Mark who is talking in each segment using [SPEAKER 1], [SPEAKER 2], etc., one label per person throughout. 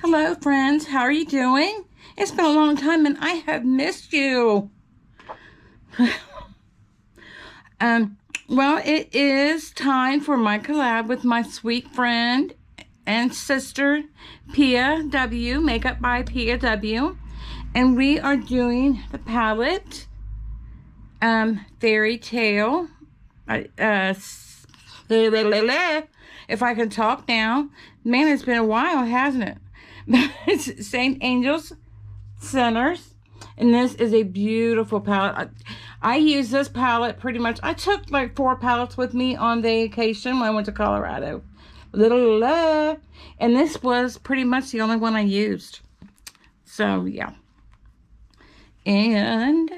[SPEAKER 1] Hello, friends. How are you doing? It's been a long time and I have missed you. um, well, it is time for my collab with my sweet friend and sister, Pia W, Makeup by Pia W. And we are doing the palette, Fairy Tale. If I can talk now. Man, it's been a while, hasn't it? It's St. Angel's Centers, and this is a beautiful palette. I use this palette pretty much. I took like 4 palettes with me on vacation when I went to Colorado. And this was pretty much the only one I used. So, yeah. And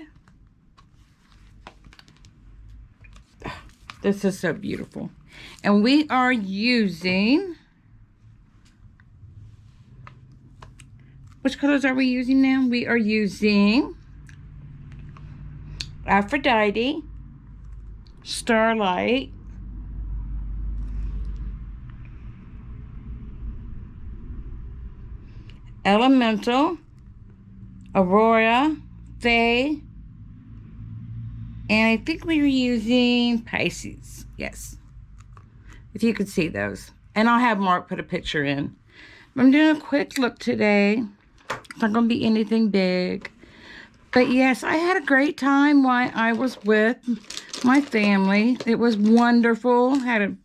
[SPEAKER 1] this is so beautiful. And we are using... Which colors are we using now? We are using Aphrodite, Starlight, Elemental, Aurora, Faye, and I think we were using Pisces. Yes. If you could see those. And I'll have Mark put a picture in. I'm doing a quick look today. It's not going to be anything big. But yes, I had a great time while I was with my family. It was wonderful. Had an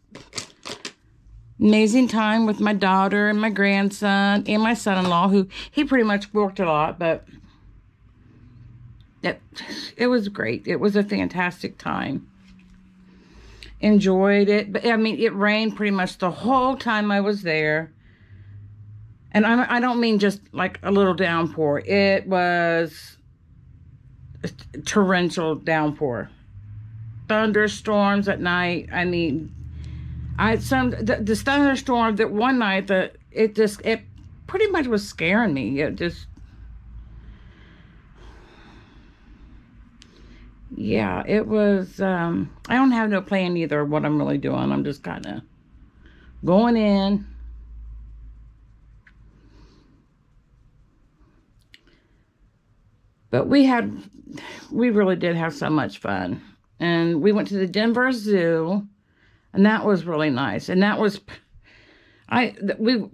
[SPEAKER 1] amazing time with my daughter and my grandson and my son-in-law, who he pretty much worked a lot, but it was great. It was a fantastic time. Enjoyed it. But I mean, it rained pretty much the whole time I was there. And I don't mean just like a little downpour. It was a torrential downpour. Thunderstorms at night. I mean, the thunderstorm that one night that it pretty much was scaring me. It just, yeah, it was. I don't have no plan either of what I'm really doing. I'm just kind of going in. But we really did have so much fun. And we went to the Denver Zoo, and that was really nice. And that was, we go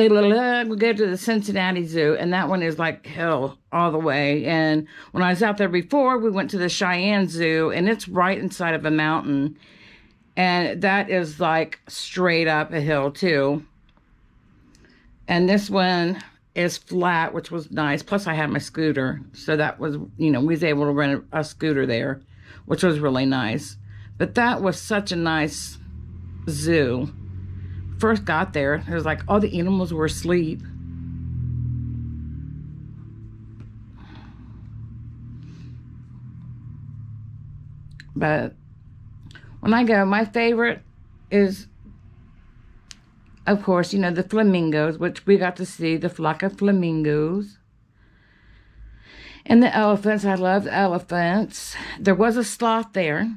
[SPEAKER 1] to the Cincinnati Zoo, and that one is like hell all the way. And when I was out there before, we went to the Cheyenne Zoo, and it's right inside of a mountain. And that is like straight up a hill too. And this one is flat, which was nice. Plus I had my scooter, so that was, we was able to rent a scooter there, which was really nice. But that was such a nice zoo. First got there, it was like all the animals were asleep. But when I go, my favorite is, of course, the flamingos, which we got to see the flock of flamingos. And the elephants. I love the elephants. There was a sloth there,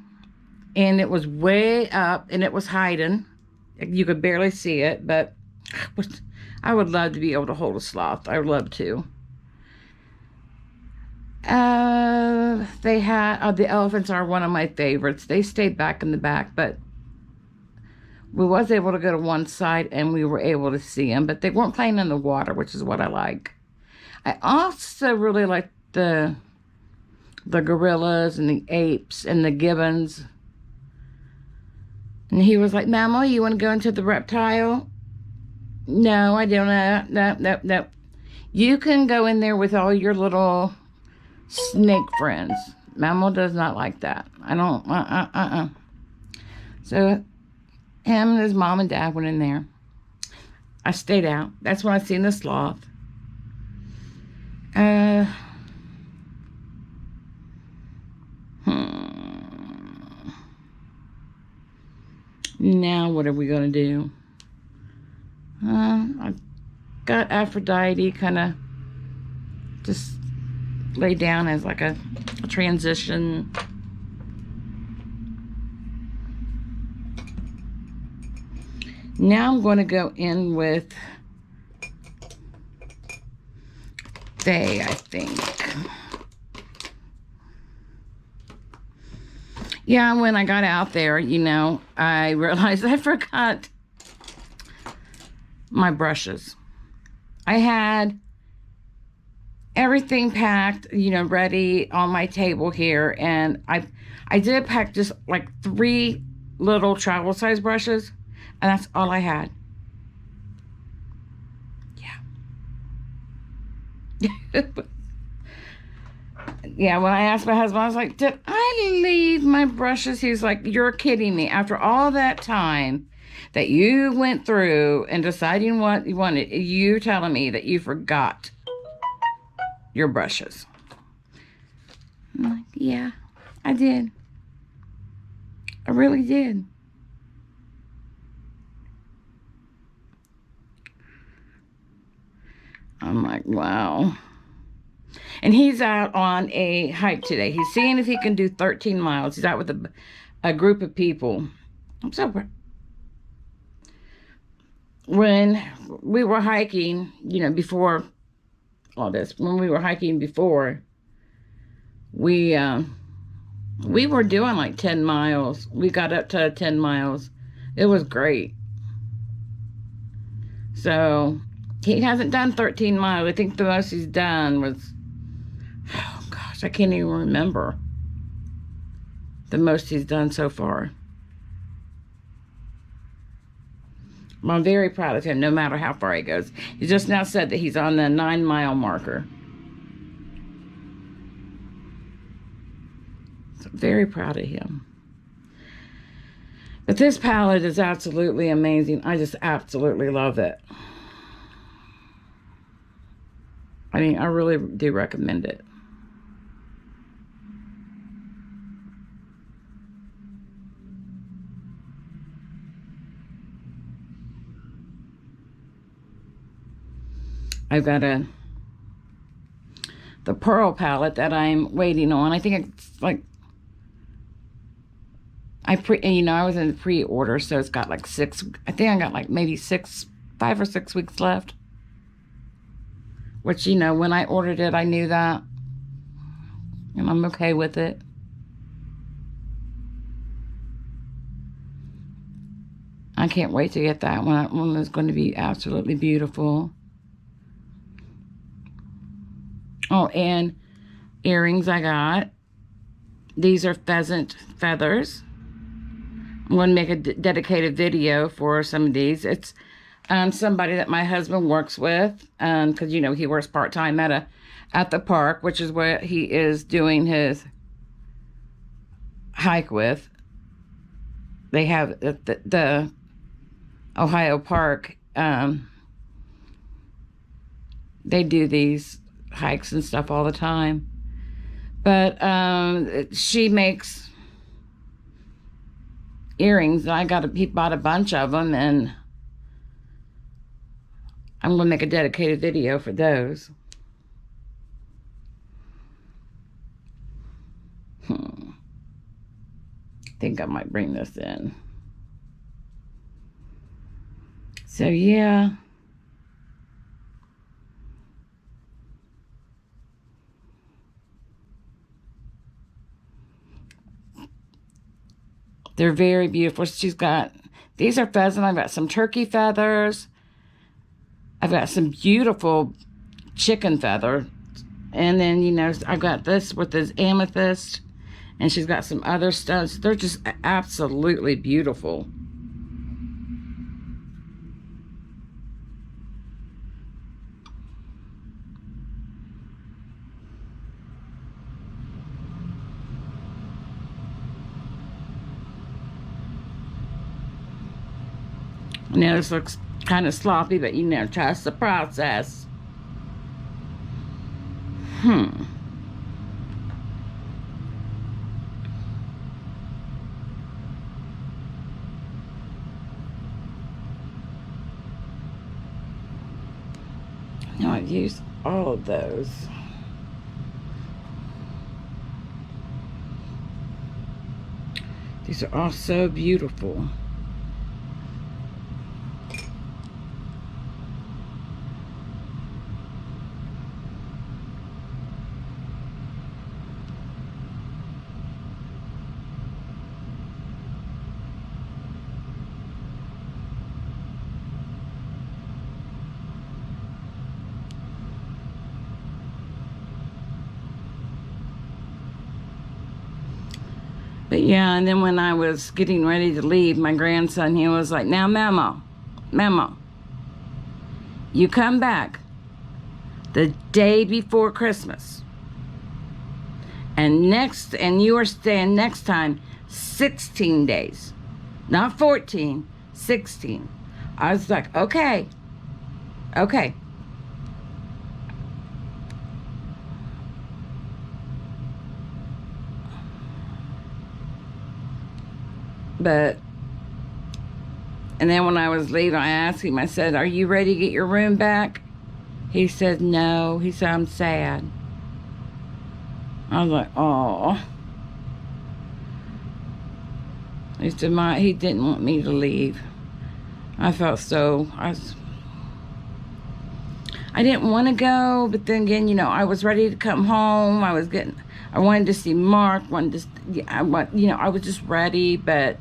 [SPEAKER 1] and it was way up, and it was hiding. You could barely see it, but I would love to be able to hold a sloth. I would love to. The elephants are one of my favorites. They stayed back in the back, but we was able to go to one side and we were able to see them, but they weren't playing in the water, which is what I like. I also really like the gorillas and the apes and the gibbons. And he was like, Mama, you want to go into the reptile? No, I don't. No. You can go in there with all your little snake friends. Mama does not like that. I don't, So him and his mom and dad went in there. I stayed out. That's when I seen the sloth. Now what are we going to do? I got Aphrodite kind of just laid down as like a transition. Now I'm going to go in with day, I think. Yeah, when I got out there, you know, I realized I forgot my brushes. I had everything packed, you know, ready on my table here, and I did pack just like 3 little travel size brushes, and that's all I had. Yeah. Yeah, when I asked my husband, I was like, did I leave my brushes? He's like, you're kidding me. After all that time that you went through and deciding what you wanted, you telling me that you forgot your brushes. I'm like, yeah, I did. I really did. I'm like, wow. And he's out on a hike today. He's seeing if he can do 13 miles. He's out with a group of people. I'm so proud. When we were hiking, you know, before all this, when we were hiking before, we were doing like 10 miles. We got up to 10 miles. It was great. So he hasn't done 13 miles. I think the most he's done was, oh gosh, I can't even remember the most he's done so far. I'm very proud of him, no matter how far he goes. He just now said that he's on the 9-mile marker. So very proud of him. But this palette is absolutely amazing. I just absolutely love it. I mean, I really do recommend it. I've got the Pearl palette that I'm waiting on. I think it's like, I was in the pre-order, so it's got like 6, I think I got like maybe 5 or 6 weeks left. Which, you know, when I ordered it, I knew that. And I'm okay with it. I can't wait to get that one. That one is going to be absolutely beautiful. Oh, and earrings I got. These are pheasant feathers. I'm going to make a dedicated video for some of these. It's somebody that my husband works with, because, you know, he works part-time at the park, which is where he is doing his hike with. They have the Ohio Park. They do these hikes and stuff all the time. But she makes earrings. He bought a bunch of them, and I'm going to make a dedicated video for those. I think I might bring this in. So, yeah. They're very beautiful. These are pheasant. I've got some turkey feathers. I've got some beautiful chicken feather. And then, you know, I've got this with this amethyst. And she's got some other stones. They're just absolutely beautiful. I know this looks kind of sloppy, but you know, trust the process. Now I've used all of those. These are all so beautiful. But yeah, and then when I was getting ready to leave, my grandson, he was like, now Memo, you come back the day before Christmas. And you are staying next time 16 days. Not 14, 16. I was like, okay. But, and then when I was leaving, I asked him, I said, are you ready to get your room back? He said, no. He said, I'm sad. I was like, oh. He said, he didn't want me to leave. I didn't want to go, but then again, I was ready to come home. I wanted to see Mark, I was just ready, but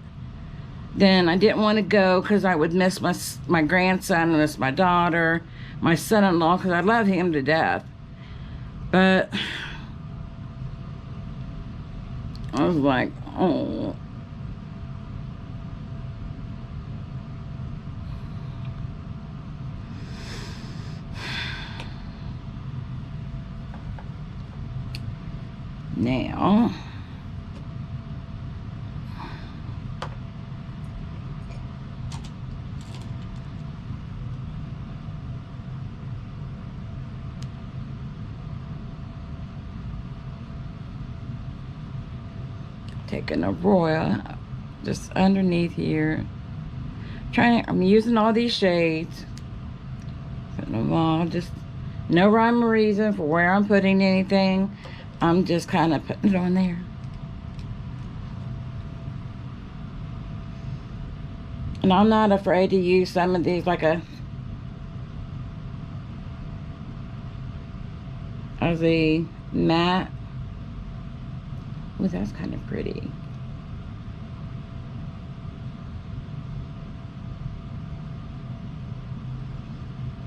[SPEAKER 1] then I didn't want to go because I would miss my grandson, miss my daughter, my son-in-law, because I love him to death. But I was like, oh. Now, taking a royal just underneath here. I'm using all these shades. Putting them all, just no rhyme or reason for where I'm putting anything. I'm just kind of putting it on there. And I'm not afraid to use some of these like the matte. Ooh, that's kind of pretty.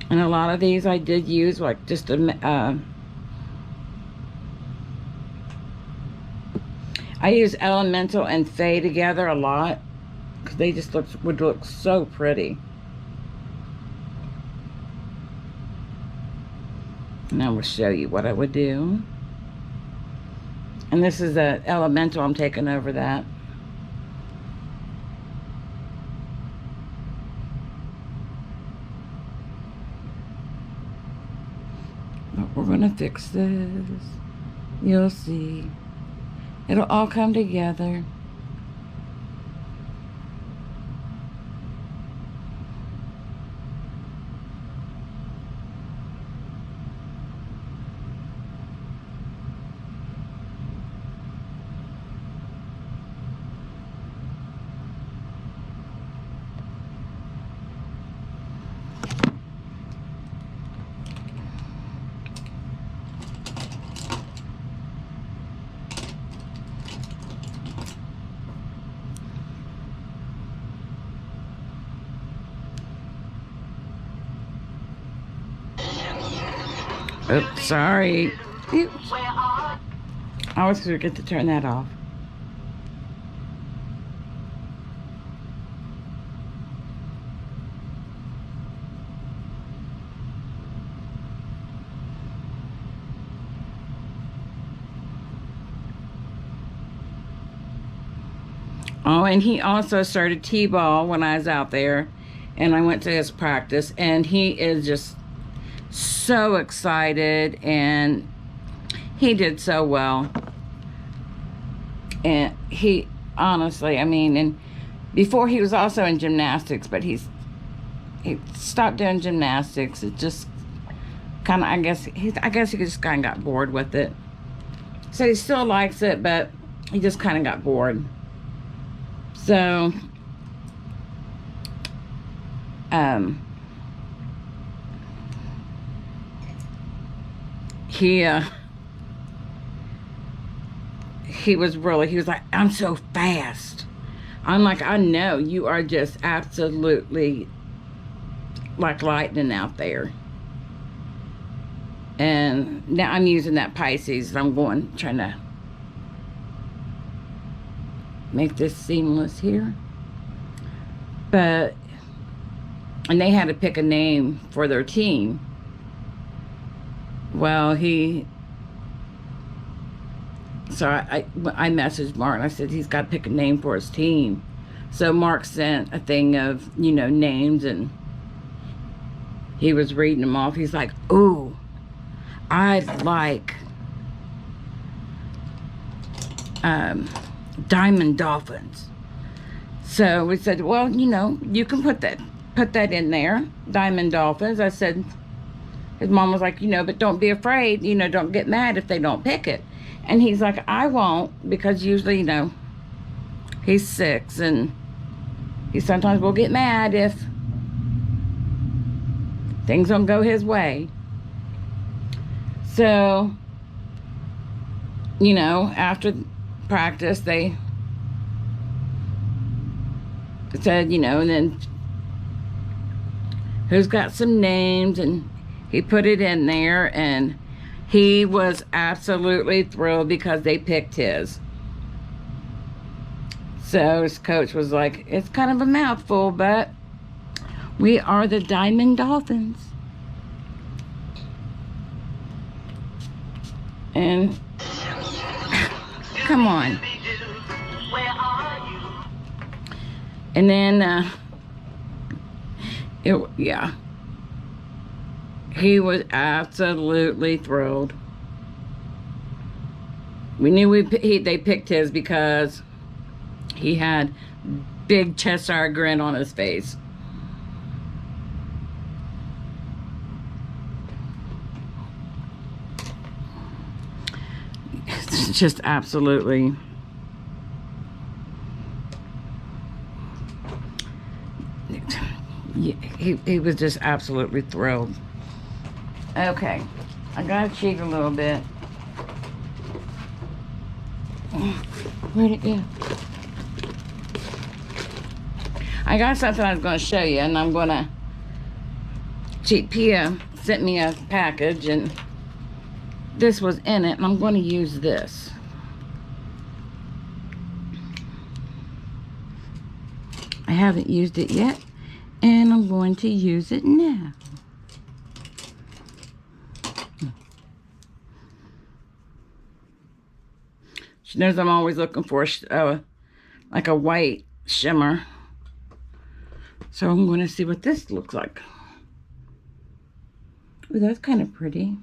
[SPEAKER 1] And a lot of these I did use like just I use Elemental and Faye together a lot because they just would look so pretty. And I will show you what I would do. And this is the Elemental, I'm taking over that. But we're gonna fix this. You'll see. It'll all come together. Oops, sorry. Oops. I always forget to turn that off. Oh, and he also started T-ball when I was out there, and I went to his practice, and he is just so excited, and he did so well. And he, honestly, I mean, and before he was also in gymnastics, but he stopped doing gymnastics. It just kind of, I guess he just kind of got bored with it. So he still likes it, but he just kind of got bored. So, he was like, I'm so fast. I'm like, I know, you are just absolutely like lightning out there. And now I'm using that Pisces. I'm trying to make this seamless here. But, and they had to pick a name for their team. Well, so I messaged Mark and I said he's got to pick a name for his team. So Mark sent a thing of, you know, names, and he was reading them off. He's like, ooh, I'd like Diamond Dolphins. So we said, well, you know, you can put that in there, Diamond Dolphins. I said, his mom was like, you know, but don't be afraid, you know, don't get mad if they don't pick it. And he's like, I won't, because usually, you know, he's 6 and he sometimes will get mad if things don't go his way. So, you know, after practice, they said, you know, and then who's got some names, and he put it in there, and he was absolutely thrilled because they picked his. So his coach was like, it's kind of a mouthful, but we are the Diamond Dolphins. And come on. And then yeah, he was absolutely thrilled. We knew they picked his because he had big Cheshire grin on his face. It's just absolutely. He was just absolutely thrilled. Okay, I gotta cheat a little bit. Where'd it go? I got something I was going to show you, and I'm going to cheat. Pia sent me a package, and this was in it, and I'm going to use this. I haven't used it yet, and I'm going to use it now. She knows I'm always looking for like a white shimmer. So I'm going to see what this looks like. Ooh, that's kind of pretty.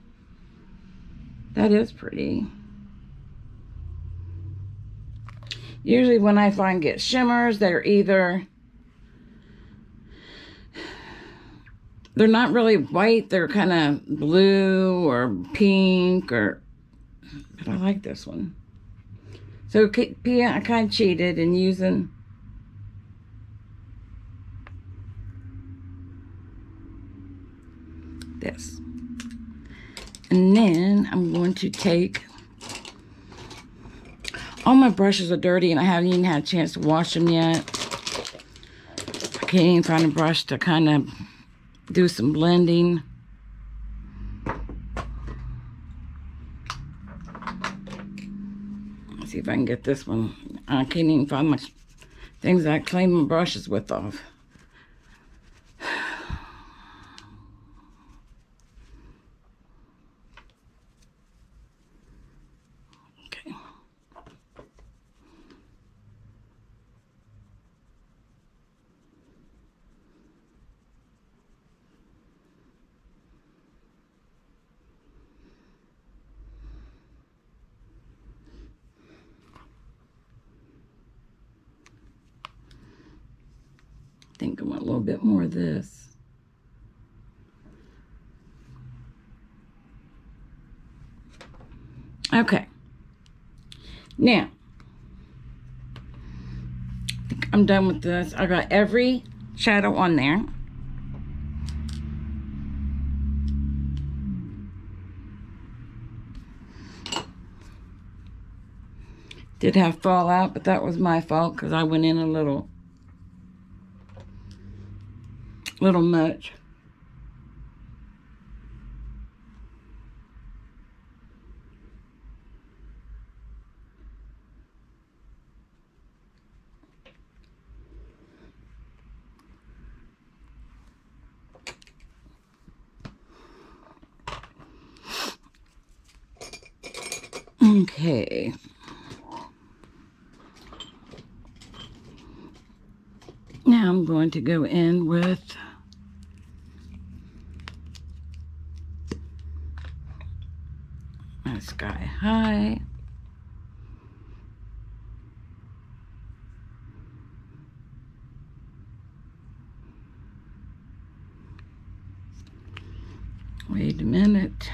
[SPEAKER 1] That is pretty. Usually when I get shimmers, they're not really white. They're kind of blue or pink, but I like this one. So Pia, I kind of cheated in using this. And then I'm going to take, all my brushes are dirty and I haven't even had a chance to wash them yet. I can't even find a brush to kind of do some blending. Let's see if I can get this one. I can't even find my things I clean my brushes with off. Okay. I think I want a little bit more of this. Okay. Now, I think I'm done with this. I got every shadow on there. Did have fallout, but that was my fault because I went in a little much. Okay. Now I'm going to go in with my Sky High. Wait a minute.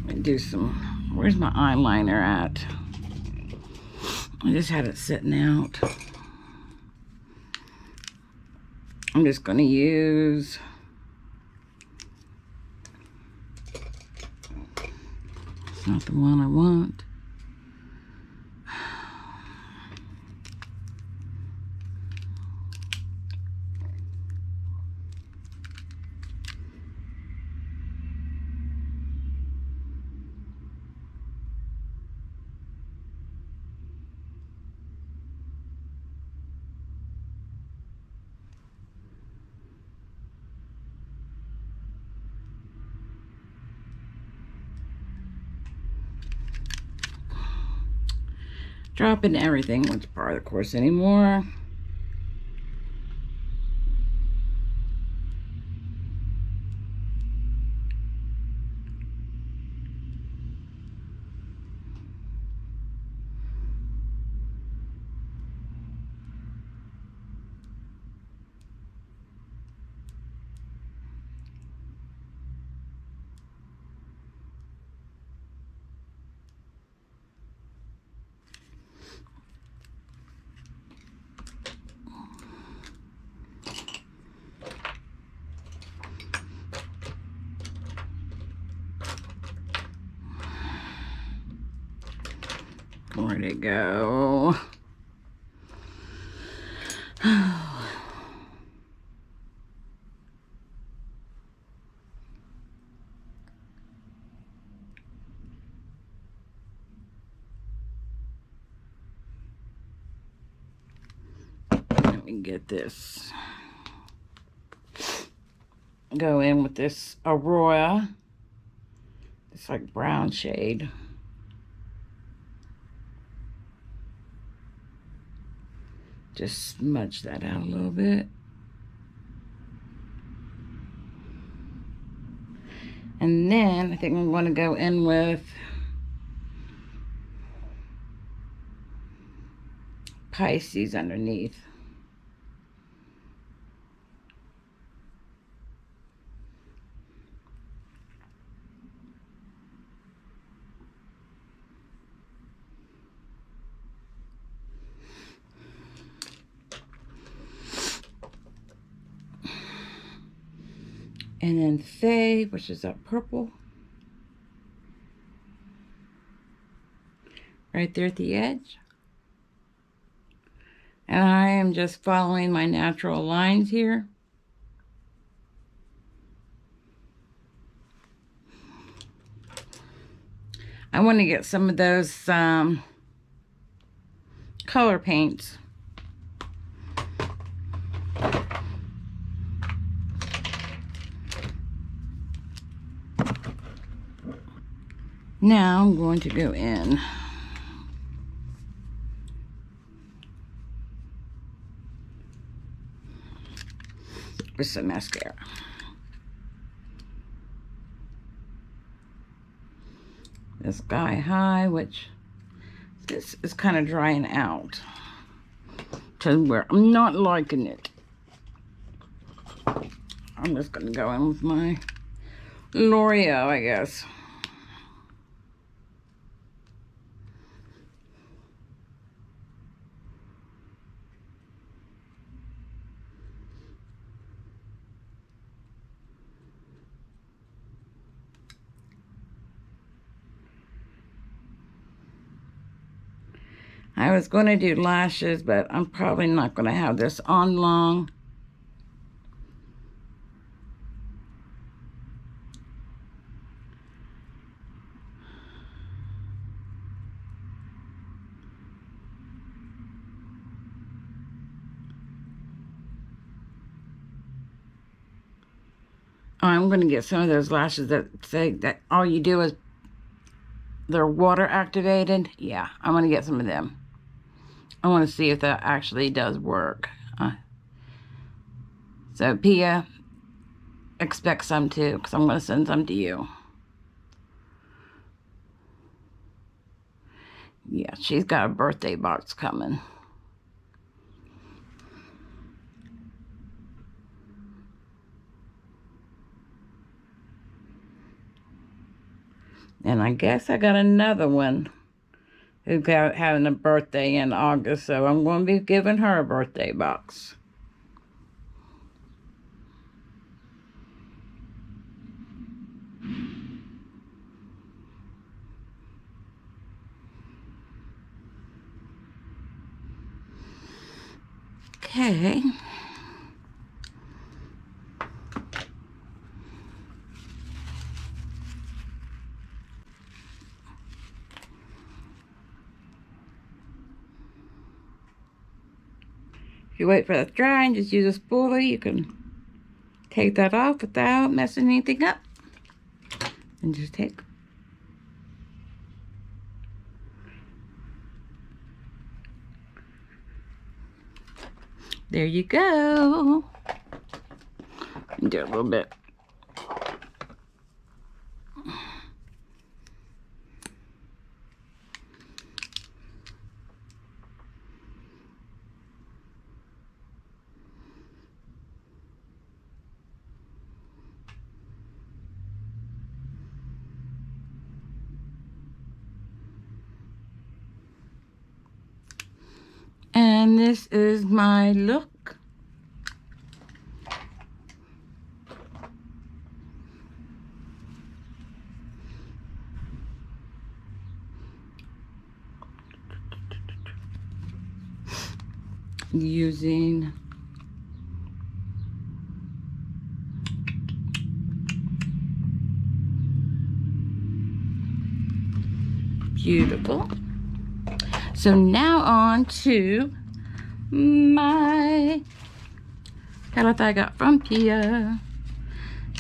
[SPEAKER 1] Let me do some, where's my eyeliner at? I just had it sitting out. I'm just going to use it's not the one I want. Dropping everything was part of the course anymore. Where'd it go? Let me get this. Go in with this Aurora. It's like brown shade. Just smudge that out a little bit. And then I think I'm going to go in with Pisces underneath. And then Faye, which is that purple. Right there at the edge. And I am just following my natural lines here. I want to get some of those color paints. Now I'm going to go in with some mascara. The Sky High, which is kind of drying out to where I'm not liking it. I'm just going to go in with my L'Oreal, I guess. I was going to do lashes, but I'm probably not going to have this on long. I'm going to get some of those lashes that say that all you do is They're water activated. Yeah, I'm going to get some of them. I want to see if that actually does work. So Pia, expect some too, because I'm going to send some to you. Yeah, she's got a birthday box coming. And I guess I got another one who's having a birthday in August, so I'm going to be giving her a birthday box. Okay. If you wait for that to dry and just use a spoolie, you can take that off without messing anything up. And just take. There you go. Do a little bit. And this is my look. Using beautiful. So now on to my palette I got from Pia.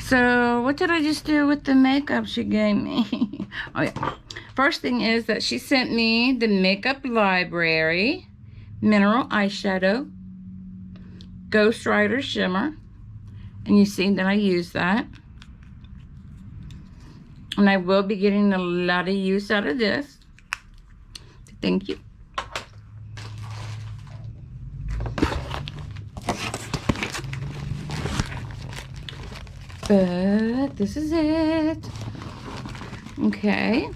[SPEAKER 1] So what did I just do with the makeup she gave me? Oh yeah. First thing is that she sent me the Makeup Library Mineral Eyeshadow Ghost Rider Shimmer. And you see that I use that. And I will be getting a lot of use out of this. Thank you. But this is it. Okay.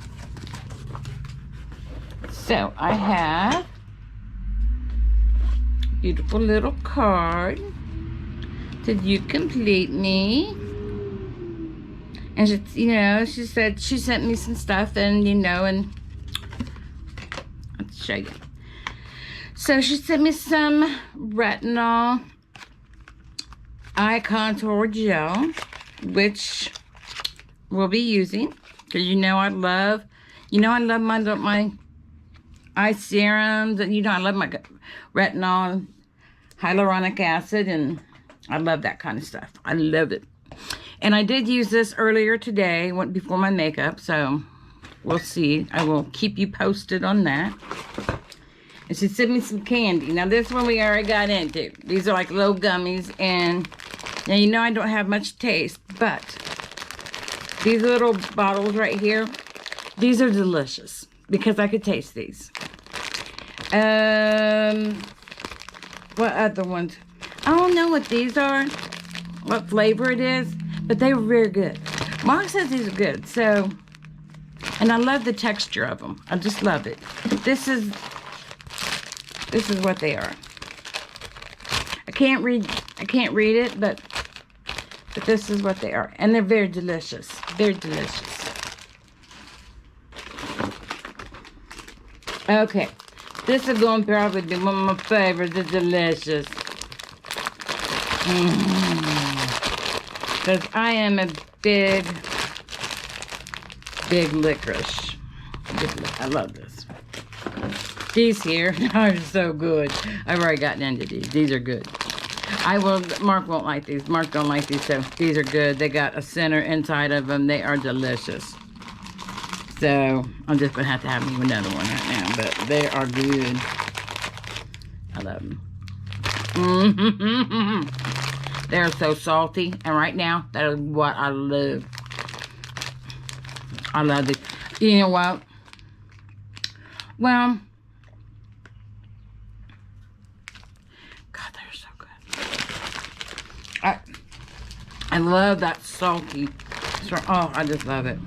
[SPEAKER 1] So I have a beautiful little card. Did you complete me? And she, you know, she said she sent me some stuff, and you know, and let's show you. So she sent me some retinol eye contour gel, which we'll be using, because you know I love my eye serums, and you know I love my retinol, hyaluronic acid, and I love that kind of stuff. I love it. And I did use this earlier today, went before my makeup, so we'll see. I will keep you posted on that. And she sent me some candy. Now this one we already got into. These are like little gummies, and now you know I don't have much taste, but these little bottles right here, these are delicious because I could taste these. What other ones? I don't know what these are, what flavor it is, but they were very good. Mark says these are good, so, and I love the texture of them. I just love it. This is what they are. I can't read it, but this is what they are. And they're very delicious. Very delicious. Okay. This is going to probably be one of my favorites. It's delicious. Because I am a big licorice. I love this. These here are so good. I've already gotten into these. These are good. Mark won't like these. Mark don't like these, so these are good. They got a center inside of them. They are delicious. So I'm just gonna have to have me another one right now. But they are good. I love them. They're so salty, and right now that is what I love. I love it. You know what? Well, God, they're so good. I love that salty. Oh, I just love it.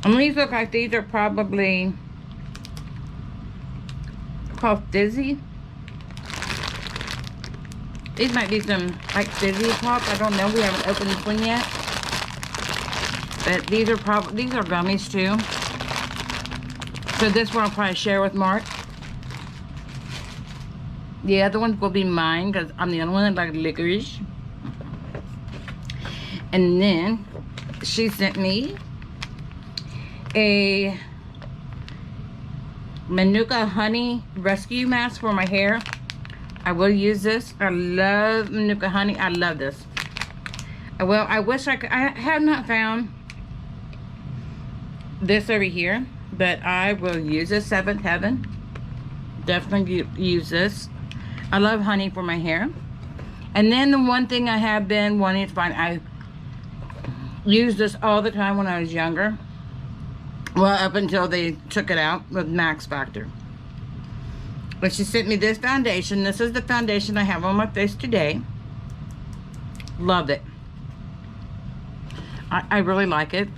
[SPEAKER 1] And these look like these are probably called Fizzy. These might be some like Fizzy Pop. I don't know. We haven't opened this one yet. But these are gummies too. So this one I'll probably share with Mark. The other ones will be mine because I'm the only one that likes licorice. And then she sent me a Manuka honey rescue mask for my hair. I will use this. I love Manuka honey. I love this. Well, I wish I could. I have not found this over here, but I will use this. Seventh Heaven. Definitely use this. I love honey for my hair. And then the one thing I have been wanting to find, I used this all the time when I was younger. Well, up until they took it out with Max Factor. But she sent me this foundation. This is the foundation I have on my face today. Love it. I really like it.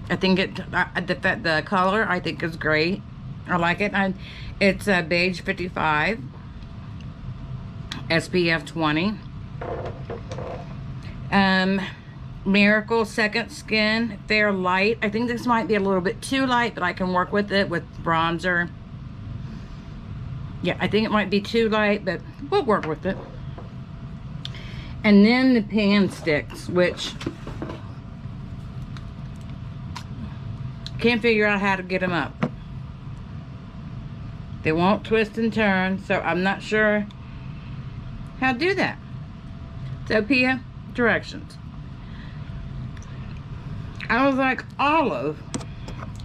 [SPEAKER 1] I think the color I think is great. I like it. It's beige 55, SPF 20. Miracle Second Skin Fair Light. I think this might be a little bit too light, but I can work with it with bronzer. Yeah, I think it might be too light, but we'll work with it. And then the pan sticks, which can't figure out how to get them up. They won't twist and turn, so I'm not sure how to do that. So Pia, directions. I was like, olive.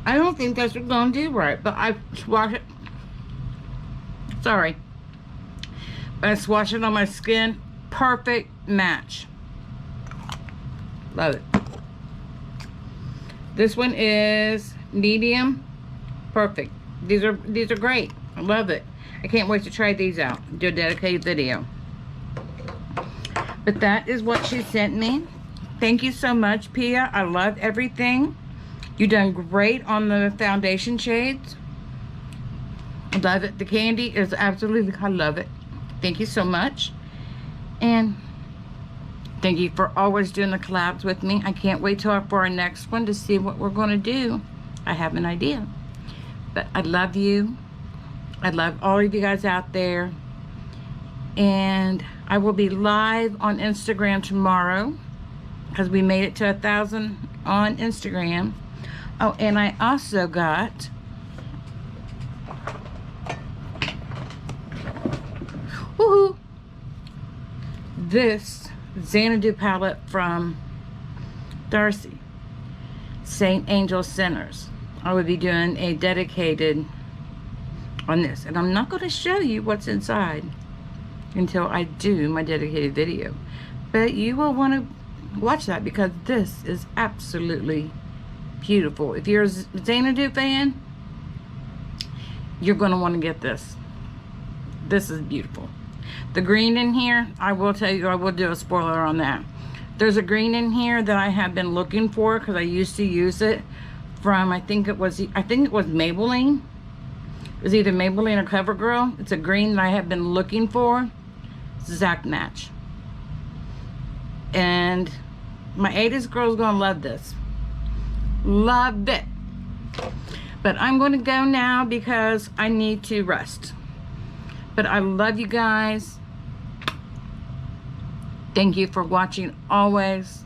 [SPEAKER 1] I don't think that's what gonna do right, but I swatch it. Sorry. But I swatch it on my skin. Perfect match. Love it. This one is medium. Perfect. These are great. I love it. I can't wait to try these out. Do a dedicated video. But that is what she sent me. Thank you so much, Pia. I love everything. You done great on the foundation shades. I love it. The candy is absolutely, I love it. Thank you so much. And thank you for always doing the collabs with me. I can't wait for our next one to see what we're going to do. I have an idea. But I love you. I love all of you guys out there. And I will be live on Instagram tomorrow, because we made it to 1,000 on Instagram. Oh, and I also got woohoo, this Xanadu palette from Darcy, St. Angel Centers. I will be doing a dedicated on this, and I'm not going to show you what's inside until I do my dedicated video, but you will want to watch that because this is absolutely beautiful. If you're a Xanadu fan, you're going to want to get this. This is beautiful. The green in here, I will tell you, I will do a spoiler on that. There's a green in here that I have been looking for because I used to use it from, I think it was Maybelline. It was either Maybelline or CoverGirl. It's a green that I have been looking for. It's exact match. And my 80s girl's gonna love this. Love it. But I'm gonna go now because I need to rest. But I love you guys. Thank you for watching always.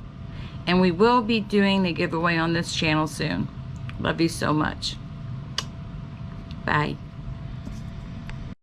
[SPEAKER 1] And we will be doing the giveaway on this channel soon. Love you so much. Bye.